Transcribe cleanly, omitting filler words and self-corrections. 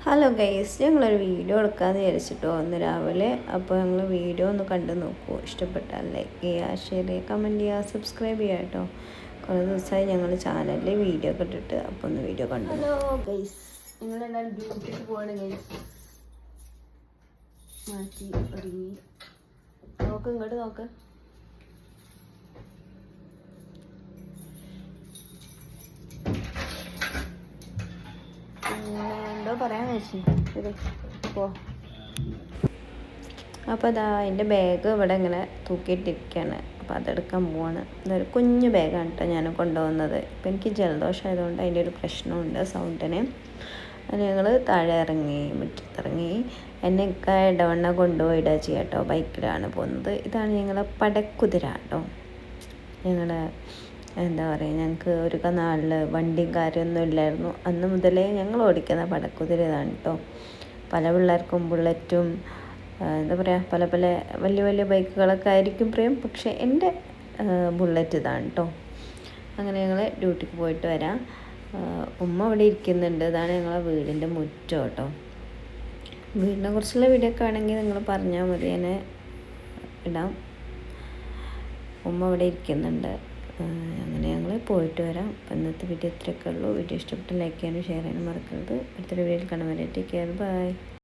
Hello guys, ഞങ്ങളൊരു video എടുക്കാമെന്ന് വിചാരിച്ചിട്ടോ ഒന്ന് രാവിലെ. അപ്പോൾ ഞങ്ങൾ വീഡിയോ ഒന്ന് കണ്ടു നോക്കൂ. ഇഷ്ടപ്പെട്ടാൽ ലൈക്ക് ചെയ്യുക, ഷെയർ ചെയ്യുക, കമൻറ്റ് ചെയ്യുക, സബ്സ്ക്രൈബ് ചെയ്യുക കേട്ടോ. കുറേ ദിവസമായി ഞങ്ങൾ ചാനലിൽ വീഡിയോ ഒക്കെ ഇട്ടിട്ട്. അപ്പോൾ ഒന്ന് വീഡിയോ കണ്ടു. ഹലോ ഗൈസ്, നിങ്ങളെല്ലാവരും ഡ്യൂട്ടിക്ക് പോവാണ് ഗൈസ്. മാറ്റി ഒരുങ്ങി നോക്ക്, ഇങ്ങോട്ട് നോക്ക്. എന്തോ പറയാൻ വെച്ചു പോ. അപ്പോൾ അതാ എൻ്റെ ബാഗ് ഇവിടെ ഇങ്ങനെ തൂക്കിയിട്ടിരിക്കുകയാണ്. അപ്പോൾ അതെടുക്കാൻ പോവാണ്. ഇതൊരു കുഞ്ഞു ബാഗാണ് കേട്ടോ ഞാൻ കൊണ്ടുപോകുന്നത്. ഇപ്പം എനിക്ക് ജലദോഷം ആയതുകൊണ്ട് അതിൻ്റെ ഒരു പ്രശ്നമുണ്ട് സൗണ്ടിന്. അത് ഞങ്ങൾ താഴെ ഇറങ്ങി, മുറ്റത്തിറങ്ങി. എന്നെ ഇടവണ്ണ കൊണ്ടുപോയിടുക ചെയ്യാം കേട്ടോ. ബൈക്കിലാണ് പോകുന്നത്. ഇതാണ് ഞങ്ങളെ പടക്കുതിര കേട്ടോ. ഞങ്ങളുടെ എന്താ പറയുക, ഞങ്ങൾക്ക് ഒരു നാളിൽ വണ്ടിയും കാര്യമൊന്നും ഇല്ലായിരുന്നു. അന്ന് മുതലേ ഞങ്ങൾ ഓടിക്കുന്ന പടക്കുതിര ഇതാണ് കേട്ടോ. പല പിള്ളേർക്കും ബുള്ളറ്റും എന്താ പറയുക, പല പല വലിയ വലിയ ബൈക്കുകളൊക്കെ ആയിരിക്കും പ്രിയം. പക്ഷേ എൻ്റെ ബുള്ളറ്റ് ഇതാണ് കേട്ടോ. അങ്ങനെ ഞങ്ങൾ ഡ്യൂട്ടിക്ക് പോയിട്ട് വരാം. ഉമ്മ അവിടെ ഇരിക്കുന്നുണ്ട്. ഇതാണ് ഞങ്ങളെ വീടിൻ്റെ മുറ്റം കേട്ടോ. വീടിനെ കുറിച്ചുള്ള വീഡിയോ ഒക്കെ ആണെങ്കിൽ നിങ്ങൾ പറഞ്ഞാൽ മതി, എന്നെ ഇടാം. ഉമ്മ അവിടെ ഇരിക്കുന്നുണ്ട്. അങ്ങനെ ഞങ്ങൾ പോയിട്ട് വരാം. അപ്പം ഇന്നത്തെ വീഡിയോ ഇത്രയൊക്കെ ഉള്ളൂ. വീഡിയോ ഇഷ്ടപ്പെട്ട് ലൈക്ക് ചെയ്യാനും ഷെയർ ചെയ്യാനും മറക്കരുത്. അടുത്തൊരു വീഡിയോയിൽ കാണാൻ വരെ. Take care, by.